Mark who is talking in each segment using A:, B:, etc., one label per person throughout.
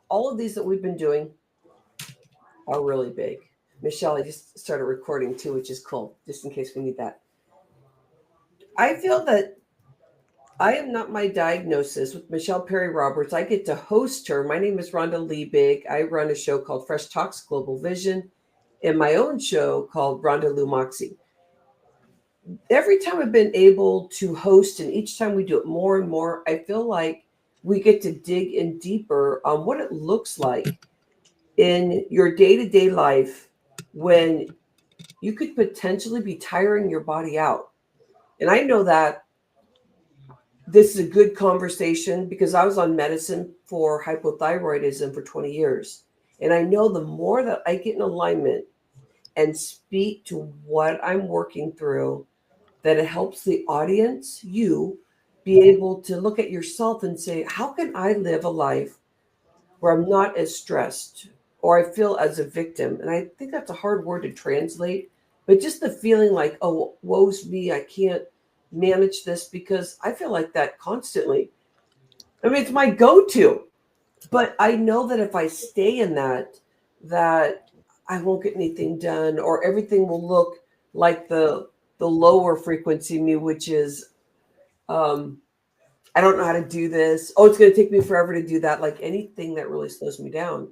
A: all of these that we've been doing are really big. Michelle, I just started recording too, which is cool, just in case we need that. I feel that I am not my diagnosis with Michelle Perry Roberts. I get to host her. My name is Rhonda Liebig. I run a show called Fresh Talks Global Vision and my own show called Rhonda Lou Moxie. Every time I've been able to host, and each time we do it more and more, I feel like we get to dig in deeper on what it looks like in your day-to-day life when you could potentially be tiring your body out. And I know that this is a good conversation because I was on medicine for hypothyroidism for 20 years. And I know the more that I get in alignment and speak to what I'm working through, that it helps the audience, you, be able to look at yourself and say, how can I live a life where I'm not as stressed or I feel as a victim? And I think that's a hard word to translate, but just the feeling like, oh, woe's me, I can't manage this, because I feel like that constantly. I mean, it's my go-to, but I know that if I stay in that I won't get anything done, or everything will look like the lower frequency me, which is um, I don't know how to do this. Oh, it's going to take me forever to do that. Like anything that really slows me down.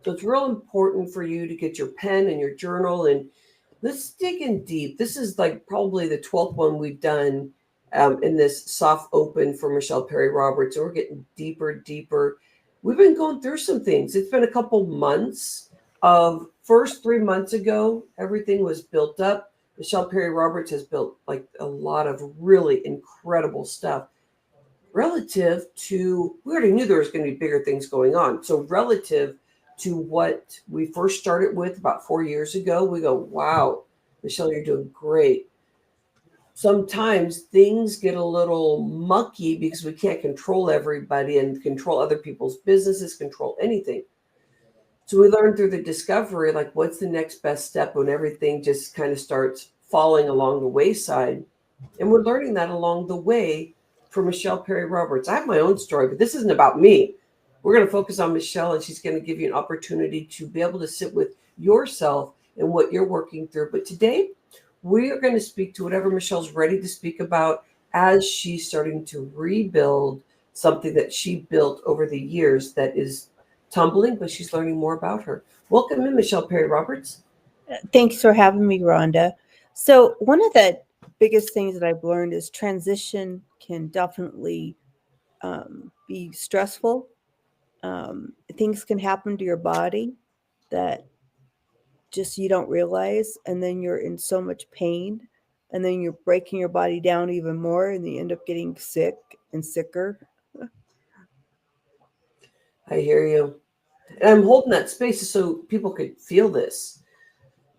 A: So it's real important for you to get your pen and your journal and let's dig in deep. This is like probably the 12th one we've done in this soft open for Michelle Perry Roberts. So we're getting deeper, deeper. We've been going through some things. It's been a couple months of first 3 months ago, everything was built up. Michelle Perry Roberts has built like a lot of really incredible stuff relative to, we already knew there was going to be bigger things going on. So relative to what we first started with about 4 years ago, we go, wow, Michelle, you're doing great. Sometimes things get a little mucky because we can't control everybody and control other people's businesses, control anything. So we learned through the discovery, like what's the next best step when everything just kind of starts falling along the wayside. And we're learning that along the way for Michelle Perry Roberts. I have my own story, but this isn't about me. We're going to focus on Michelle, and she's going to give you an opportunity to be able to sit with yourself and what you're working through. But today, we are going to speak to whatever Michelle's ready to speak about as she's starting to rebuild something that she built over the years that is tumbling, but she's learning more about her. Welcome in, Michelle Perry Roberts.
B: Thanks for having me, Rhonda. So one of the biggest things that I've learned is transition can definitely be stressful. Things can happen to your body that just you don't realize, and then you're in so much pain, and then you're breaking your body down even more, and you end up getting sick and sicker.
A: I hear you. And I'm holding that space so people could feel this,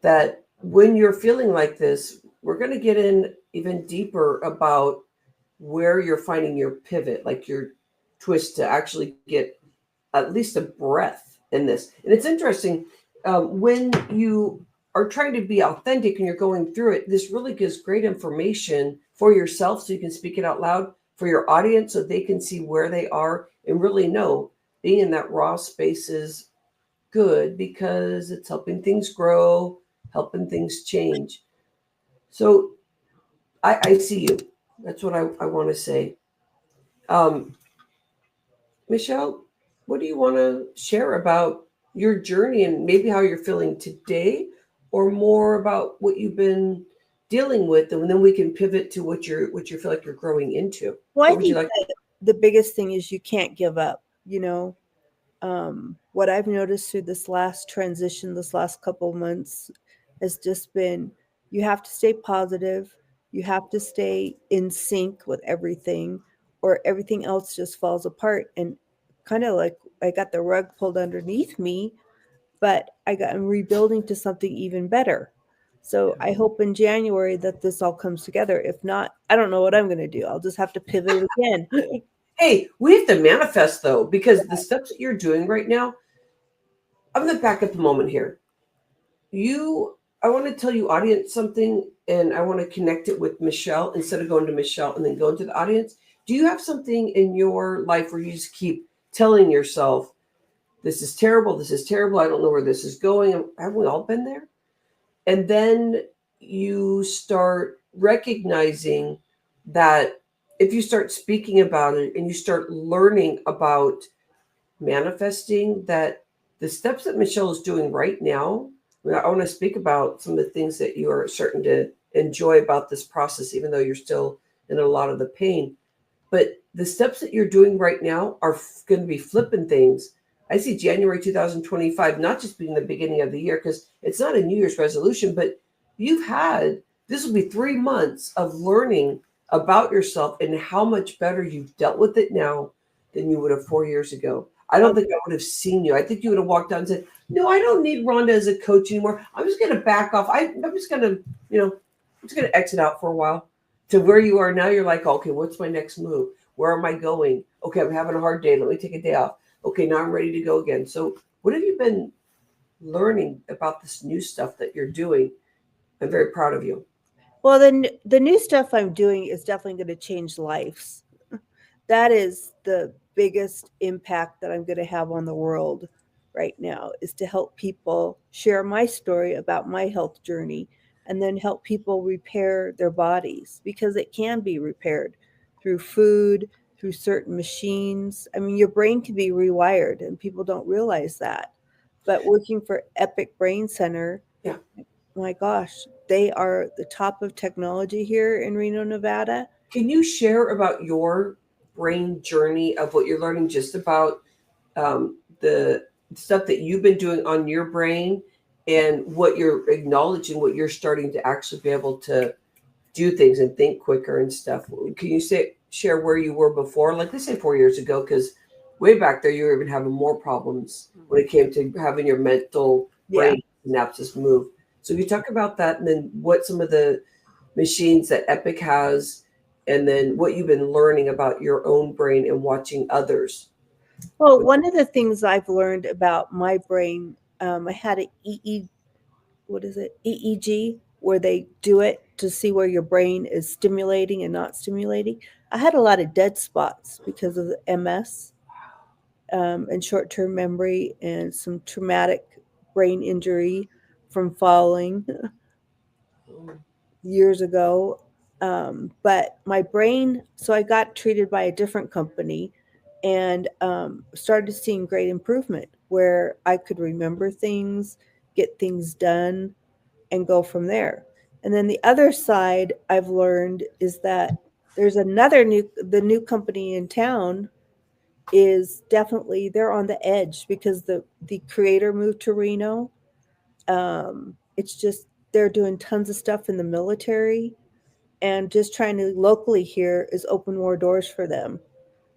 A: that when you're feeling like this, we're going to get in even deeper about where you're finding your pivot, like your twist to actually get at least a breath in this. And it's interesting when you are trying to be authentic and you're going through it, this really gives great information for yourself so you can speak it out loud, for your audience so they can see where they are and really know being in that raw space is good because it's helping things grow, helping things change. So I see you. That's what I want to say. Um, Michelle, what do you want to share about your journey and maybe how you're feeling today, or more about what you've been dealing with, and then we can pivot to what you feel like you're growing into.
B: Well, I
A: What would you
B: think
A: like?
B: that the biggest thing is you can't give up. What I've noticed through this last transition, this last couple of months, has just been you have to stay positive, you have to stay in sync with everything, or everything else just falls apart. And kind of like I got the rug pulled underneath me, but I'm rebuilding to something even better. So I hope in January that this all comes together. If not, I don't know what I'm going to do. I'll just have to pivot again.
A: Hey, we have to manifest though, because the steps that you're doing right now, I'm going to back up a moment here. I want to tell you, audience, something, and I want to connect it with Michelle instead of going to Michelle and then going to the audience. Do you have something in your life where you just keep telling yourself, this is terrible. This is terrible. I don't know where this is going. Haven't we all been there? And then you start recognizing that if you start speaking about it and you start learning about manifesting, that the steps that Michelle is doing right now, I want to speak about some of the things that you are starting to enjoy about this process, even though you're still in a lot of the pain. But the steps that you're doing right now are going to be flipping things. I see January 2025 not just being the beginning of the year, because it's not a New Year's resolution, but you've had, this will be 3 months of learning about yourself and how much better you've dealt with it now than you would have 4 years ago. I don't think I would have seen you. I think you would have walked out and said, "No, I don't need Rhonda as a coach anymore. I'm just going to back off. I'm just going to, I'm just going to exit out for a while." To where you are now, you're like, "Okay, what's my next move? Where am I going? Okay, I'm having a hard day. Let me take a day off. Okay, now I'm ready to go again." So, what have you been learning about this new stuff that you're doing? I'm very proud of you.
B: Well, the new stuff I'm doing is definitely going to change lives. That is the biggest impact that I'm going to have on the world right now, is to help people share my story about my health journey, and then help people repair their bodies, because it can be repaired through food, through certain machines. I mean, your brain can be rewired and people don't realize that. But working for Epic Brain Center,
A: Yeah.
B: my gosh, they are the top of technology here in Reno, Nevada.
A: Can you share about your brain journey of what you're learning just about the stuff that you've been doing on your brain and what you're acknowledging, what you're starting to actually be able to do things and think quicker and stuff? Can you share where you were before, like let's say 4 years ago, because way back there you were even having more problems when it came to having your mental
B: Yeah.
A: brain synapses move. So you talk about that, and then what some of the machines that Epic has, and then what you've been learning about your own brain and watching others.
B: Well, one of the things I've learned about my brain, I had what is it, EEG, where they do it to see where your brain is stimulating and not stimulating. I had a lot of dead spots because of the MS, and short-term memory, and some traumatic brain injury from falling years ago. But my brain, so I got treated by a different company, and started seeing great improvement where I could remember things, get things done, and go from there. And then the other side I've learned is that there's the new company in town is definitely, they're on the edge because the creator moved to Reno. It's just, they're doing tons of stuff in the military, and just trying to locally here is open more doors for them,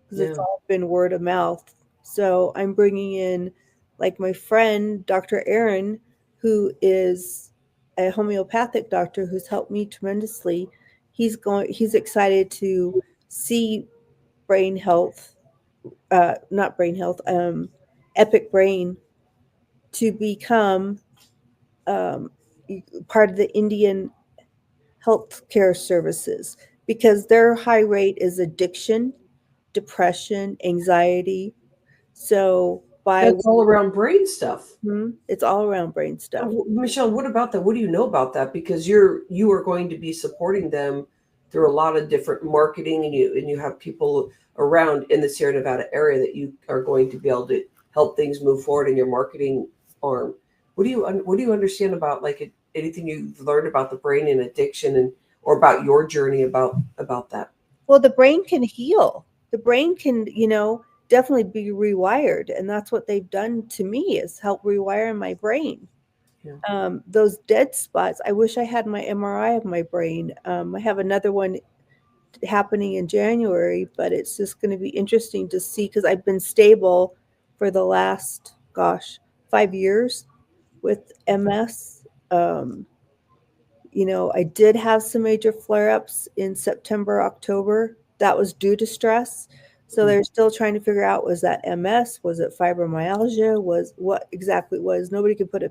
B: because
A: Yeah.
B: it's all been word of mouth. So I'm bringing in, like, my friend, Dr. Aaron, who is a homeopathic doctor who's helped me tremendously. He's excited to see brain health, not brain health, Epic Brain, to become um, part of the Indian healthcare services, because their high rate is addiction, depression, anxiety. So
A: That's all around brain stuff.
B: it's all around brain stuff.
A: Michelle, what about that? What do you know about that? Because you are going to be supporting them through a lot of different marketing, and you have people around in the Sierra Nevada area that you are going to be able to help things move forward in your marketing arm. What do you understand about, like, anything you've learned about the brain and addiction, and or about your journey about that?
B: Well, the brain can heal. The brain can, definitely be rewired, and that's what they've done to me, is help rewire my brain.
A: Yeah.
B: Those dead spots, I wish I had my MRI of my brain. I have another one happening in January, but it's just going to be interesting to see, because I've been stable for the last, 5 years with MS. I did have some major flare-ups in September, October. That was due to stress. So they're still trying to figure out, was that MS? Was it fibromyalgia? Was what exactly it was? Nobody could put a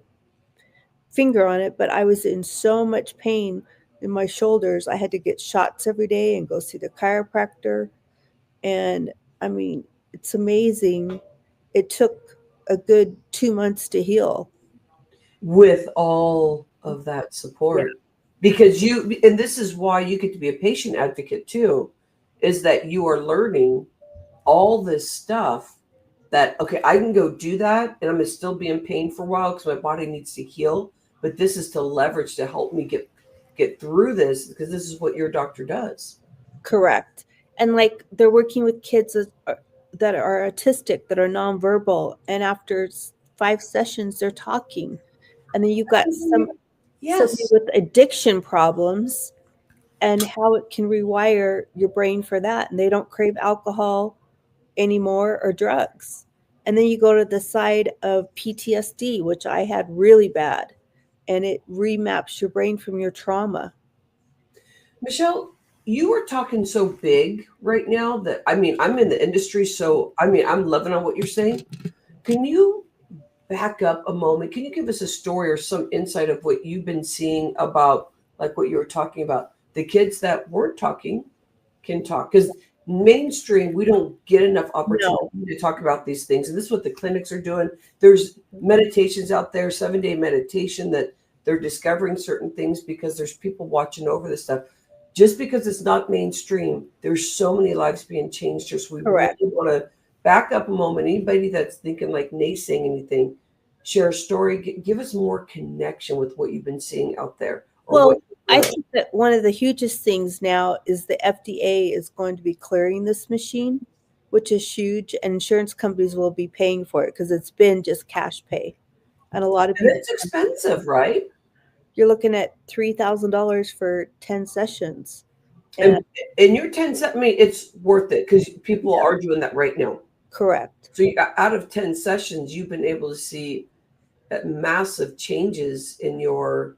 B: finger on it, but I was in so much pain in my shoulders. I had to get shots every day and go see the chiropractor. And I mean, it's amazing. It took a good 2 months to heal.
A: With all of that support. Because and this is why you get to be a patient advocate too, is that you are learning all this stuff that, okay, I can go do that and I'm going to still be in pain for a while because my body needs to heal. But this is to leverage to help me get through this, because this is what your doctor does.
B: Correct. And like they're working with kids that are autistic, that are nonverbal, and after 5 sessions they're talking. And then you've got somebody
A: Yes.
B: with addiction problems and how it can rewire your brain for that, and they don't crave alcohol anymore or drugs. And then you go to the side of PTSD, which I had really bad, and it remaps your brain from your trauma.
A: Michelle, you are talking so big right now that, I mean, I'm in the industry, so I mean, I'm loving on what you're saying. Can you back up a moment? Can you give us a story or some insight of what you've been seeing about, like what you were talking about? The kids that weren't talking can talk, because mainstream, we don't get enough opportunity to talk about these things. And this is what the clinics are doing. There's meditations out there, 7-day meditation, that they're discovering certain things because there's people watching over this stuff. Just because it's not mainstream, there's so many lives being changed. Just we really want to back up a moment. Anybody that's thinking like naysaying anything, share a story. Give us more connection with what you've been seeing out there.
B: Well, I think that one of the hugest things now is the FDA is going to be clearing this machine, which is huge, and insurance companies will be paying for it because it's been just cash pay. And a lot of people,
A: it's expensive, right?
B: You're looking at $3,000 for 10 sessions.
A: And your 10 sessions, I mean, it's worth it because people are doing that right now.
B: Correct.
A: So out of 10 sessions, you've been able to see massive changes in your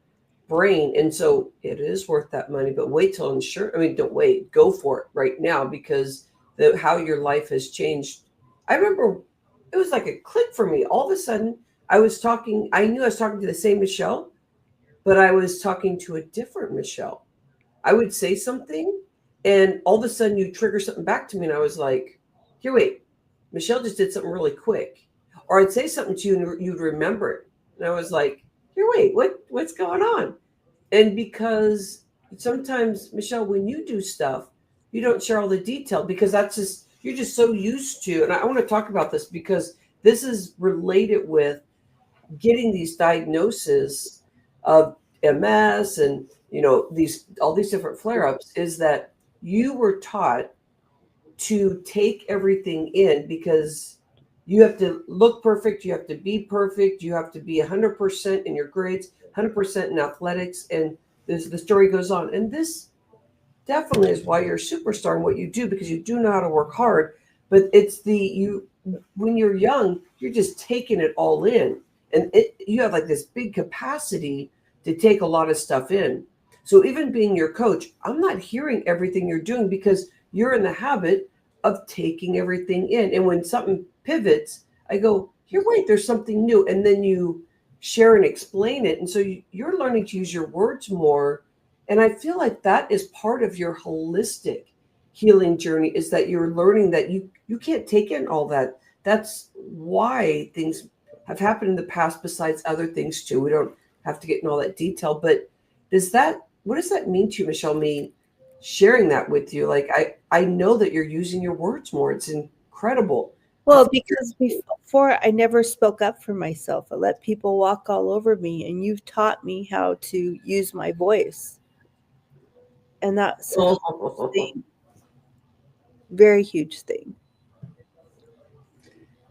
A: brain. And so it is worth that money, but wait till insurance. I mean, don't wait, go for it right now, because how your life has changed. I remember it was like a click for me. All of a sudden I knew I was talking to the same Michelle, but I was talking to a different Michelle. I would say something and all of a sudden you trigger something back to me. And I was like, here, wait, Michelle just did something really quick. Or I'd say something to you and you'd remember it. And I was like, here, wait, what's going on? And because sometimes, Michelle, when you do stuff, you don't share all the detail because you're just so used to. And I want to talk about this because this is related with getting these diagnoses of MS and, all these different flare-ups, is that you were taught to take everything in because you have to look perfect. You have to be perfect. You have to be 100% in your grades, 100% in athletics. And the story goes on. And this definitely is why you're a superstar in what you do, because you do know how to work hard. But it's when you're young, you're just taking it all in. And you have like this big capacity to take a lot of stuff in. So even being your coach, I'm not hearing everything you're doing because you're in the habit of taking everything in. And when something pivots, I go, here, wait, there's something new. And then you share and explain it. And so you're learning to use your words more. And I feel like that is part of your holistic healing journey, is that you're learning that you can't take in all that. That's why things have happened in the past, besides other things too. We don't have to get in all that detail. But what does that mean to you, Michelle, me sharing that with you? Like, I know that you're using your words more. It's incredible.
B: Well, because before I never spoke up for myself. I let people walk all over me, and you've taught me how to use my voice. And that's a huge thing. Very huge thing.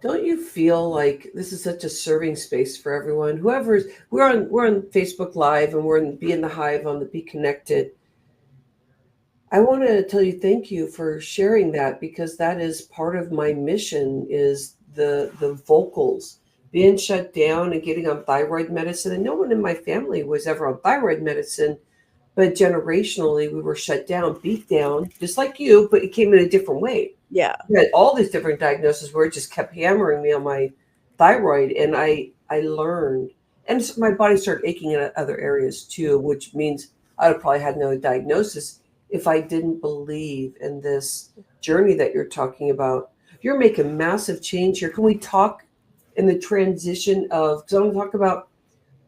A: Don't you feel like this is such a serving space for everyone? We're on Facebook Live, and we're in Be in the Hive on the Be Connected. I want to tell you thank you for sharing that, because that is part of my mission, is the vocals being shut down and getting on thyroid medicine. And no one in my family was ever on thyroid medicine, but generationally we were shut down, beat down, just like you, but it came in a different way.
B: Yeah.
A: I had all these different diagnoses where it just kept hammering me on my thyroid. And I learned, and my body started aching in other areas too, which means I'd have probably had no diagnosis if I didn't believe in this journey that you're talking about. You're making massive change here. Can we talk in the transition of, because I want to talk about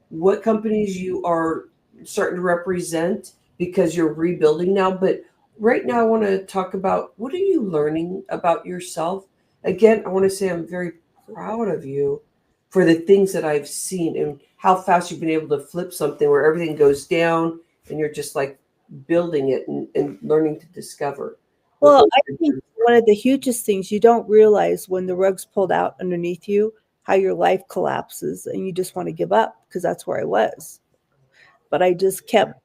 A: what companies you are starting to represent because you're rebuilding now. But right now, I want to talk about what are you learning about yourself? Again, I want to say I'm very proud of you for the things that I've seen and how fast you've been able to flip something where everything goes down and you're just like building it and learning to discover what
B: Well,
A: those
B: I think
A: things
B: one of the hugest things you don't realize when the rug's pulled out underneath you, how your life collapses and you just want to give up because that's where I was. But I just kept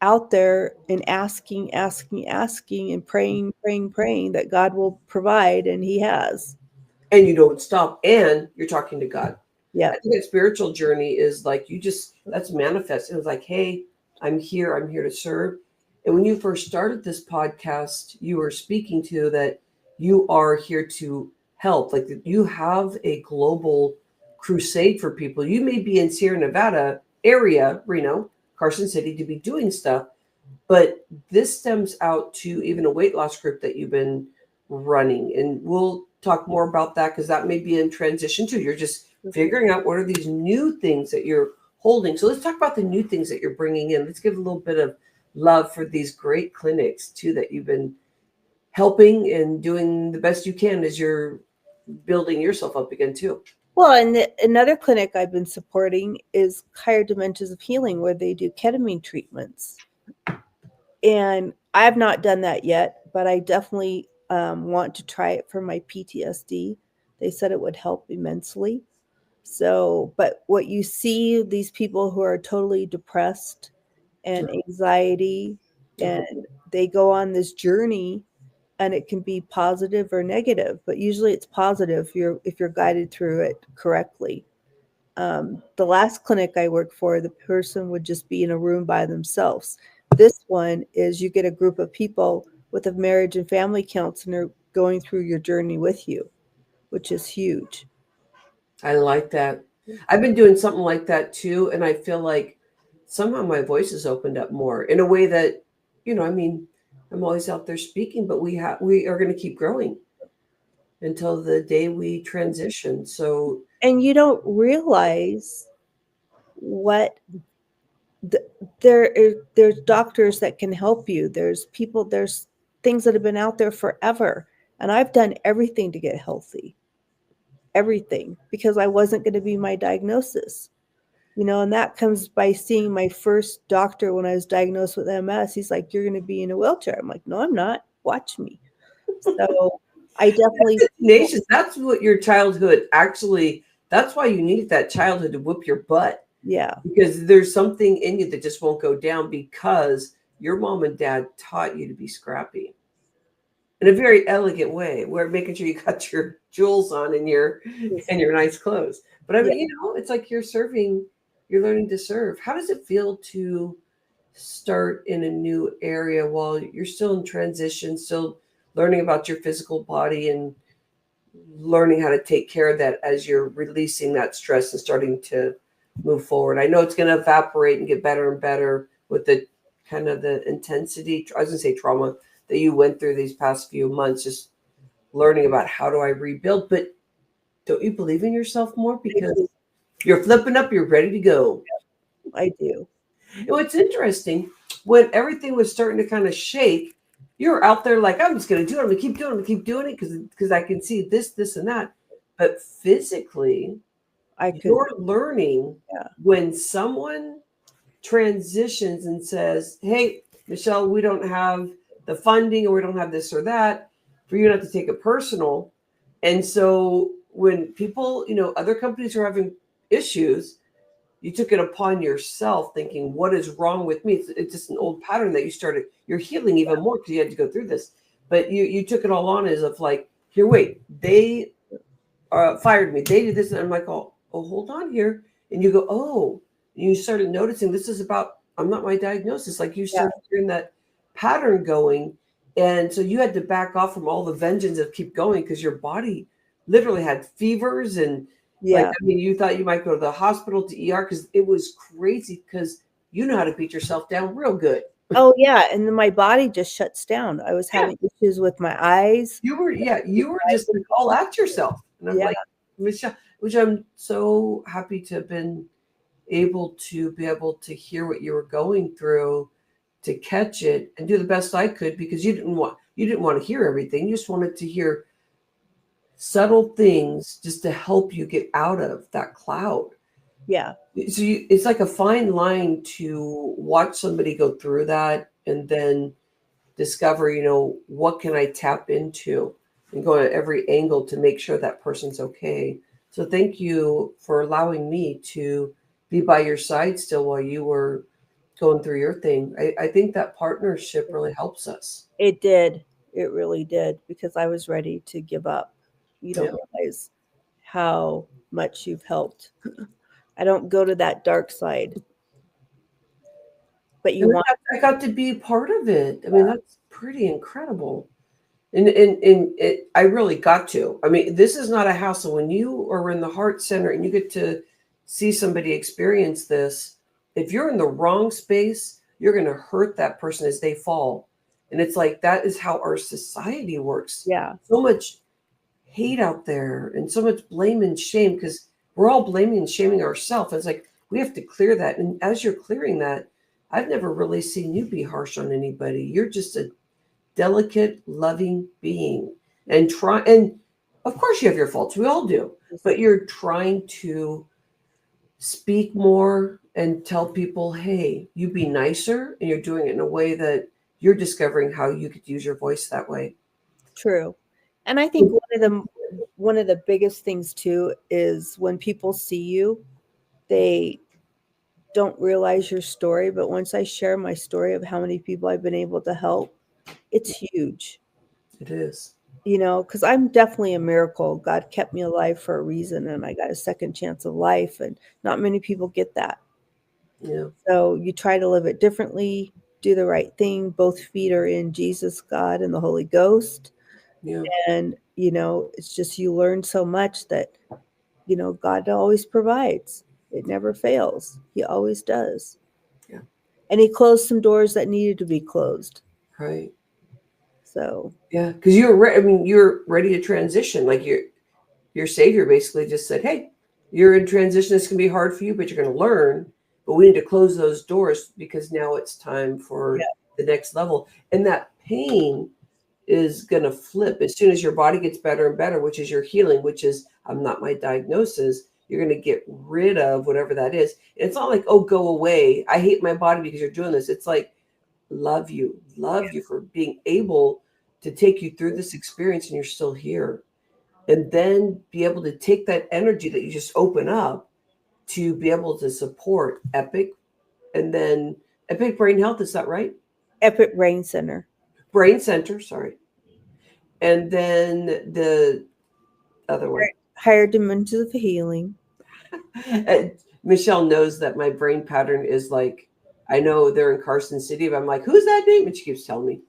B: out there and asking, and praying that God will provide, and He has.
A: and you don't stop and you're talking to God.
B: Yeah.
A: I think a spiritual journey is like you just that's manifest. It was like, hey, I'm here to serve. And when you first started this podcast, you were speaking to that you are here to help. Like you have a global crusade for people. You may be in Sierra Nevada area, Reno, Carson City to be doing stuff, but this stems out to even a weight loss group that you've been running. And we'll talk more about that because that may be in transition too. You're just figuring out what are these new things that you're holding. So let's talk about the new things that you're bringing in. Let's give a little bit of love for these great clinics too that you've been helping and doing the best you can as you're building yourself up again too.
B: Well, and another clinic I've been supporting is Higher Dimensions of Healing, where they do ketamine treatments. And I've not done that yet, but I definitely want to try it for my PTSD. They said it would help immensely. So, but what you see, these people who are totally depressed and anxiety, and they go on this journey, and it can be positive or negative, but usually it's positive if you're guided through it correctly. The last clinic I worked for, the person would just be in a room by themselves. This one is you get a group of people with a marriage and family counselor going through your journey with you, which is huge.
A: I like that. I've been doing something like that too. And I feel like somehow my voice has opened up more in a way that, I mean, I'm always out there speaking, but we are going to keep growing until the day we transition. So
B: And you don't realize what there's doctors that can help you. There's things that have been out there forever. And I've done everything to get healthy. Everything, because I wasn't going to be my diagnosis. And that comes by seeing my first doctor when I was diagnosed with MS. He's like, "You're going to be in a wheelchair." I'm like, "No, I'm not. Watch me." So I definitely
A: tenacious. That's what your childhood actually, that's why you need that childhood to whoop your butt.
B: Yeah.
A: Because there's something in you that just won't go down because your mom and dad taught you to be scrappy in a very elegant way. We're making sure you got your jewels on and your nice clothes. But I mean, it's like you're learning to serve. How does it feel to start in a new area while you're still in transition, still learning about your physical body and learning how to take care of that as you're releasing that stress and starting to move forward? I know it's going to evaporate and get better and better with the kind of the intensity, I was going to say trauma, that you went through these past few months, just learning about how do I rebuild. But don't you believe in yourself more because you're flipping up, you're ready to go?
B: I do.
A: And what's interesting, when everything was starting to kind of shake, you're out there like, I'm just going to do it. I'm going to keep doing it because I can see this and that. But physically, you're learning when someone transitions and says, hey, Michelle, we don't have the funding or we don't have this or that, for you not to take it personal. And so when people, other companies are having issues, you took it upon yourself thinking, what is wrong with me? It's just an old pattern that you're healing even more because you had to go through this. But you took it all on as of like, here, wait, they fired me. They did this. And I'm like, oh, hold on here. And you go, oh, you started noticing this is about, I'm not my diagnosis. Like you started hearing that pattern going. And so you had to back off from all the vengeance of keep going because your body literally had fevers and you thought you might go to the hospital to ER because it was crazy because you know how to beat yourself down real good.
B: Oh yeah, and then my body just shuts down. I was having issues with my eyes.
A: You were just like all at yourself. And I'm like, Michelle, which I'm so happy to have been able to hear what you were going through, to catch it and do the best I could, because you didn't want to hear everything. You just wanted to hear subtle things just to help you get out of that cloud.
B: Yeah.
A: So it's like a fine line to watch somebody go through that and then discover, what can I tap into, and go at every angle to make sure that person's okay. So thank you for allowing me to be by your side still while you were going through your thing. I think that partnership really helps us.
B: It did. It really did, because I was ready to give up. You
A: Yeah.
B: don't realize how much you've helped. I don't go to that dark side, but you
A: And
B: want.
A: I got to be part of it. I mean, that's pretty incredible. And I really got to. I mean, this is not a hassle. When you are in the heart center and you get to see somebody experience this, if you're in the wrong space, you're going to hurt that person as they fall. And it's like that is how our society works.
B: Yeah.
A: So much hate out there and so much blame and shame, because we're all blaming and shaming ourselves. It's like we have to clear that. And as you're clearing that, I've never really seen you be harsh on anybody. You're just a delicate, loving being, and of course you have your faults. We all do, but you're trying to speak more and tell people, hey, you be nicer, and you're doing it in a way that you're discovering how you could use your voice that way.
B: True. And I think one of the biggest things too is when people see you, they don't realize your story, but once I share my story of how many people I've been able to help, it's huge.
A: It is.
B: Because I'm definitely a miracle. God kept me alive for a reason, and I got a second chance of life, and not many people get that.
A: Yeah.
B: So you try to live it differently, do the right thing. Both feet are in Jesus, God, and the Holy Ghost.
A: Yeah.
B: And, it's just you learn so much that, God always provides. It never fails. He always does.
A: Yeah.
B: And he closed some doors that needed to be closed.
A: Right.
B: So,
A: Yeah, because you're ready to transition. Like your savior basically just said, hey, you're in transition. It's going to be hard for you, but you're going to learn. But we need to close those doors because now it's time for
B: yeah,
A: the next level. And that pain is going to flip as soon as your body gets better and better, which is your healing, which is, I'm not my diagnosis. You're going to get rid of whatever that is. It's not like, oh, go away. I hate my body because you're doing this. It's like, love you for being able to take you through this experience and you're still here. And then be able to take that energy that you just open up to be able to support Epic, and then Epic Brain Health, is that right?
B: Epic Brain Center.
A: Brain Center, sorry. And then the other one.
B: Higher Dimensions of Healing.
A: And Michelle knows that my brain pattern is like, I know they're in Carson City, but I'm like, who's that name? And she keeps telling me.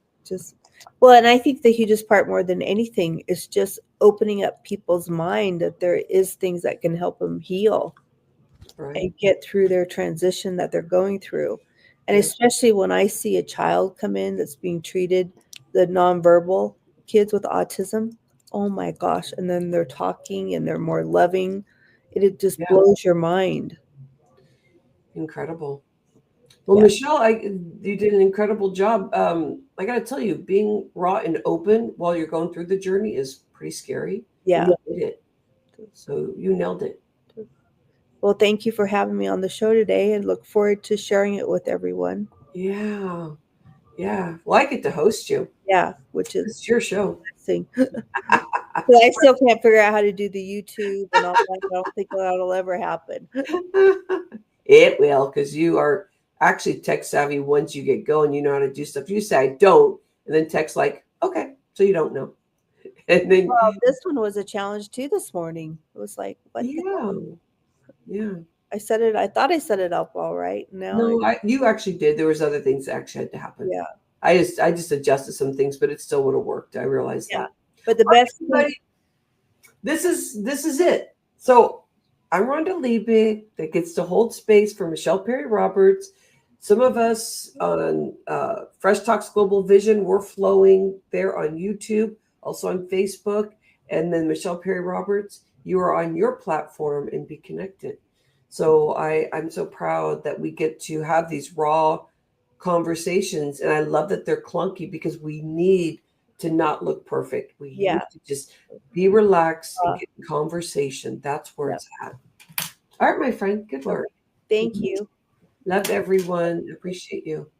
B: And I think the hugest part more than anything is just opening up people's mind that there is things that can help them heal and get through their transition that they're going through. And especially when I see a child come in that's being treated, the nonverbal kids with autism, oh my gosh. And then they're talking and they're more loving. It just blows your mind.
A: Incredible. Well, Michelle, you did an incredible job. I got to tell you, being raw and open while you're going through the journey is pretty scary.
B: Yeah.
A: And you did it. So you nailed it.
B: Well, thank you for having me on the show today, and look forward to sharing it with everyone.
A: Yeah. Yeah. Well, I get to host you.
B: Yeah, which is
A: it's your show.
B: I still can't figure out how to do the YouTube and all that. I don't think that'll ever happen.
A: It will, because you are actually tech savvy. Once you get going, you know how to do stuff. You say, I don't, and then text like, okay, so you don't know. And then
B: this one was a challenge too this morning. It was like, what the hell?
A: Yeah.
B: I thought I set it up all right. Now
A: you actually did. There was other things that actually had to happen.
B: Yeah.
A: I just adjusted some things, but it still would have worked. I realized that.
B: But the best
A: thing, this is it. So I'm Rhonda Liebig, that gets to hold space for Michelle Perry Roberts. Some of us on Fresh Talks Global Vision, we're flowing there on YouTube, also on Facebook, and then Michelle Perry Roberts. you are on your platform and be connected. So I'm so proud that we get to have these raw conversations. And I love that they're clunky because we need to not look perfect. We
B: Yeah.
A: need to just be relaxed and
B: Uh,
A: get in conversation. That's where
B: Yep.
A: it's at. All right, my friend. Good work.
B: Thank you.
A: Love everyone. Appreciate you.